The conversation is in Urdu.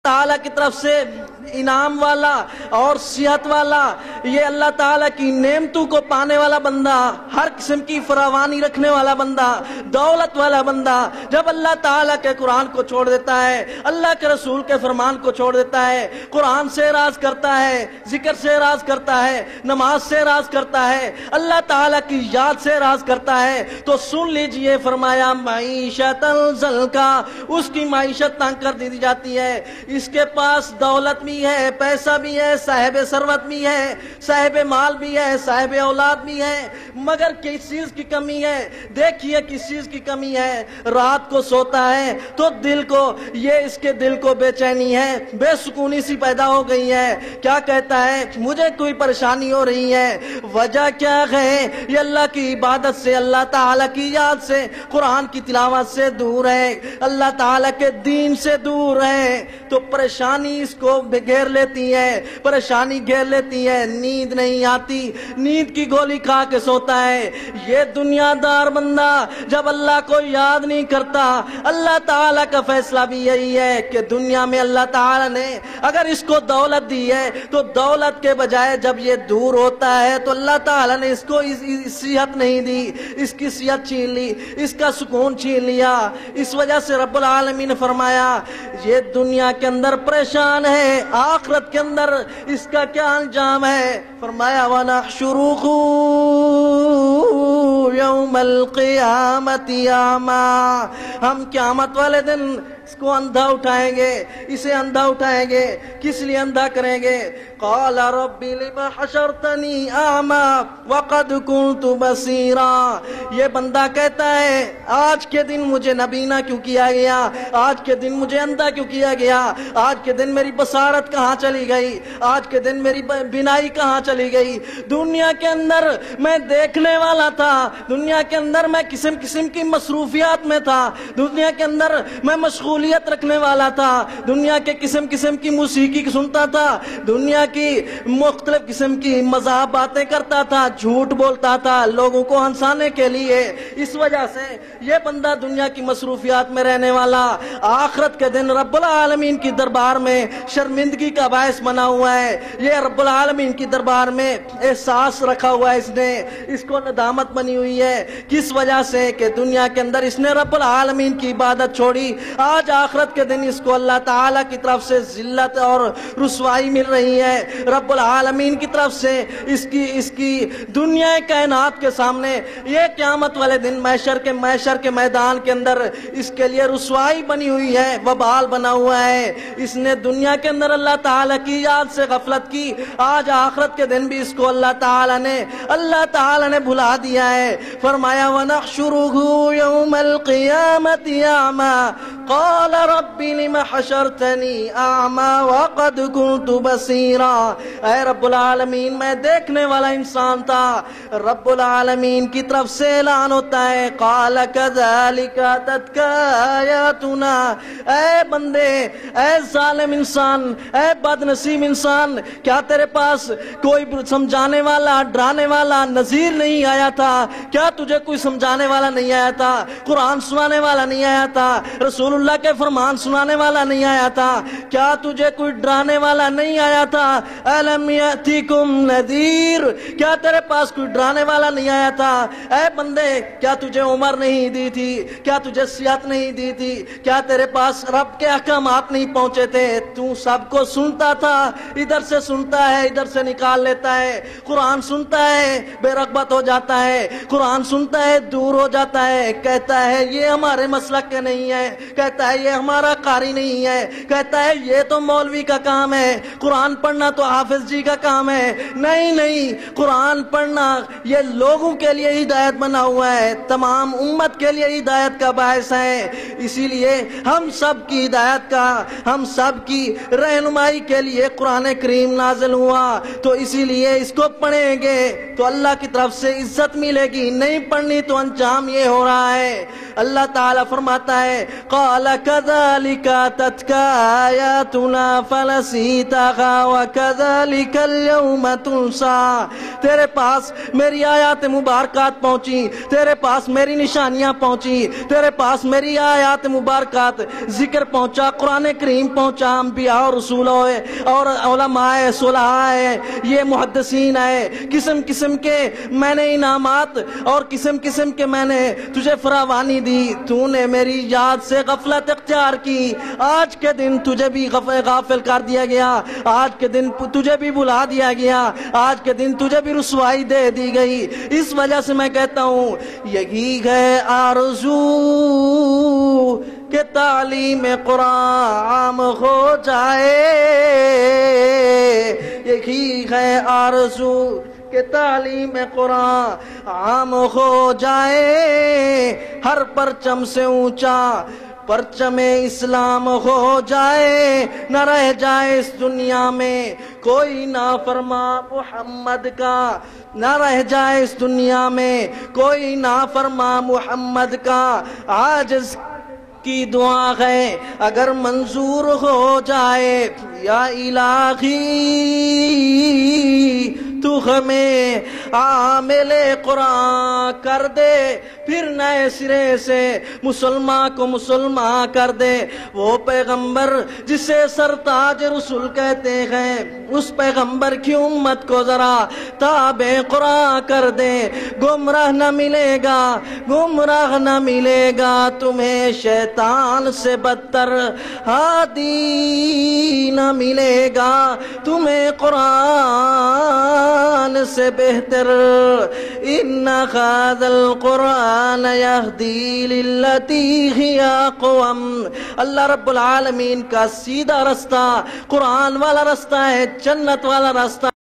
تعالیٰ کی طرف سے انعام والا اور صحت والا، یہ اللہ تعالیٰ کی نعمتوں کو پانے والا بندہ، ہر قسم کی فراوانی رکھنے والا بندہ، دولت والا بندہ جب اللہ تعالیٰ کے قرآن کو چھوڑ دیتا ہے، اللہ کے رسول کے فرمان کو چھوڑ دیتا ہے، قرآن سے اعراض کرتا ہے، ذکر سے اعراض کرتا ہے، نماز سے اعراض کرتا ہے، اللہ تعالیٰ کی یاد سے اعراض کرتا ہے، تو سن لیجئے فرمایا معیشت ضنکا، اس کی معیشت تنگ کر دی جاتی ہے۔ اس کے پاس دولت بھی ہے، پیسہ بھی ہے، صاحب ثروت بھی ہے، صاحب مال بھی ہے، صاحب اولاد بھی ہے، مگر کس چیز کی کمی ہے؟ دیکھیے کس چیز کی کمی ہے۔ رات کو سوتا ہے تو دل کو، یہ اس کے دل کو بے چینی ہے، بے سکونی سی پیدا ہو گئی ہے۔ کیا کہتا ہے؟ مجھے کوئی پریشانی ہو رہی ہے۔ وجہ کیا ہے؟ یہ اللہ کی عبادت سے، اللہ تعالیٰ کی یاد سے، قرآن کی تلاوت سے دور ہے، اللہ تعالیٰ کے دین سے دور ہے، تو پریشانی اس کو گھیر لیتی ہے، پریشانی گھیر لیتی ہے، نیند نہیں آتی، نیند کی گولی کھا کے سوتا ہے۔ یہ دنیا دار بندہ جب اللہ کو یاد نہیں کرتا، اللہ تعالیٰ کا فیصلہ بھی یہی ہے کہ دنیا میں اللہ تعالیٰ نے اگر اس کو دولت دی ہے تو دولت کے بجائے جب یہ دور ہوتا ہے تو اللہ تعالیٰ نے اس کو صحت نہیں دی، اس کی صحت چھین لی، اس کا سکون چھین لیا۔ اس وجہ سے رب العالمین نے فرمایا یہ دنیا کے اندر پریشان ہے، آخرت کے اندر اس کا کیا انجام ہے؟ فرمایا وَنَحْشُرُهُ يَوْمَ الْقِيَامَةِ أَعْمَى، ہم قیامت والے دن اس کو اندھا اٹھائیں گے، اسے اندھا اٹھائیں گے۔ کس لیے اندھا کریں گے؟ قال رب لم حشرتنی اعمی وقد كنت بصیرا، یہ بندہ کہتا ہے آج کے دن مجھے نبینا کیوں کیا گیا، آج کے دن مجھے اندھا کیوں کیا گیا، آج کے دن میری بصارت کہاں چلی گئی، آج کے دن میری بینائی کہاں چلی گئی؟ دنیا کے اندر میں دیکھنے والا تھا، دنیا کے اندر میں قسم قسم کی مصروفیات میں تھا، دنیا کے اندر میں مشغولیت رکھنے والا تھا، دنیا کے قسم قسم کی موسیقی سنتا تھا، دنیا کی مختلف قسم کی مزاح باتیں کرتا تھا، جھوٹ بولتا تھا لوگوں کو ہنسانے کے لیے۔ اس وجہ سے یہ بندہ دنیا کی مصروفیات میں رہنے والا آخرت کے دن رب العالمین کی دربار میں شرمندگی کا باعث بنا ہوا ہے۔ یہ رب العالمین کی دربار میں احساس رکھا ہوا ہے، اس نے، اس کو ندامت بنی ہوئی ہے۔ کس وجہ سے؟ کہ دنیا کے اندر اس نے رب العالمین کی عبادت چھوڑی، آج آخرت کے دن اس کو اللہ تعالیٰ کی طرف سے ذلت اور رسوائی مل رہی ہے، رب العالمین کی طرف سے اس کی دنیا کائنات کے سامنے یہ قیامت والے دن محشر کے میدان کے اندر اس کے لیے رسوائی بنی ہوئی ہے، وبال بنا ہوا ہے۔ اس نے دنیا کے اندر اللہ تعالیٰ کی یاد سے غفلت کی، آج آخرت کے دن بھی اس کو اللہ تعالیٰ نے بھلا دیا ہے۔ فرمایا وَنَحْشُرُهُ يَوْمَ الْقِيَامَةِ أَعْمَى قَالَ رَبِّ لِمَ حَشَرْتَنِي أَعْمَى وَقَدْ كُنْتُ بَصِيرًا، اے رب العالمین میں دیکھنے والا انسان تھا۔ رب العالمین کی طرف سے اعلان ہوتا ہے قَالَ كَذَلِكَ أَتَتْكَ آيَاتُنَا، اے بندے، اے ظالم انسان، اے بد نصیب انسان، کیا تیرے پاس کوئی سمجھانے والا، ڈرانے والا، نذیر نہیں آیا تھا؟ کیا تجھے کوئی سمجھانے والا نہیں آیا تھا؟ قرآن سنانے والا نہیں آیا تھا؟ رسول اللہ کے فرمان سنانے والا نہیں آیا تھا؟ کیا تجھے کوئی ڈرانے والا نہیں آیا تھا؟ أَلَمْ يَأْتِكُمْ نَذِيرٌ، کیا تیرے پاس کوئی ڈرانے والا نہیں آیا تھا؟ اے بندے، کیا تجھے عمر نہیں دی تھی؟ کیا تجھے صحت نہیں دی تھی؟ کیا تیرے پاس رب کے احکامات نہیں پہنچے تھے؟ تو سب کو سنتا تھا، ادھر سے سنتا ہے، ادھر سے نکال لیتا ہے، قرآن سنتا ہے بے رغبت ہو جاتا ہے، قرآن سنتا ہے دور ہو جاتا ہے، کہتا ہے یہ ہمارے مسلک کے نہیں ہے، کہتا ہے یہ ہمارا قاری نہیں ہے، کہتا ہے یہ تو مولوی کا کام ہے، قرآن پڑھنا تو حافظ جی کا کام ہے۔ نہیں، قرآن پڑھنا یہ لوگوں کے لیے ہدایت بنا ہوا ہے، تمام امت کے لیے ہدایت کا باعث ہے۔ اسی لیے ہم سب کی ہدایت کا، ہم سب کی رہنمائی کے لیے قرآن کریم نازل ہوا، تو اسی لیے اس کو پڑھیں گے تو اللہ کی طرف سے عزت ملے گی، نہیں پڑھنی تو انجام یہ ہو رہا ہے۔ اللہ تعالیٰ فرماتا ہے قَالَ كذلك أتتك آياتنا فنسيتها وكذلك اليوم تنسى. تیرے پاس میری آیات مبارکات پہنچی، تیرے پاس میری نشانیاں پہنچی، تیرے پاس میری آیات مبارکات ذکر پہنچا، قرآن کریم پہنچا، انبیاء اور رسول اور علماء صلحاء یہ محدثین ہے، قسم قسم کے میں نے انعامات اور قسم قسم کے میں نے تجھے فراوانی دی، تو نے میری یاد سے غفلت اختیار کی، آج کے دن تجھے بھی غافل کر دیا گیا، آج کے دن تجھے بھی بلا دیا گیا، آج کے دن تجھے بھی رسوائی دے دی گئی. اس وجہ سے میں کہتا ہوں یہی ہے آرزو کہ تعلیم قرآن عام ہو جائے، یہی ہے آرزو کہ تعلیم قرآن عام ہو جائے، ہر پرچم سے اونچا پرچم اسلام ہو جائے، نہ رہ جائے اس دنیا میں کوئی نافرما محمد کا، نہ رہ جائے اس دنیا میں کوئی نافرما محمد کا. عاجز کی دعا ہے اگر منظور ہو جائے، یا الہی تو ہمیں عامل قرآن کر دے، پھر نئے سرے سے مسلمان کو مسلمان کر دے. وہ پیغمبر جسے سرتاج رسول کہتے ہیں، اس پیغمبر کی امت کو ذرا تابع قرآن کر دے. گمراہ نہ ملے گا، گمراہ نہ ملے گا تمہیں شیطان سے بدتر، ہادی نہ ملے گا تمہیں قرآن سے بہتر. ان هذا القرآن يهدي للتي هي اقوم. اللہ رب العالمین کا سیدھا رستہ قرآن والا رستہ ہے، جنت والا رستہ.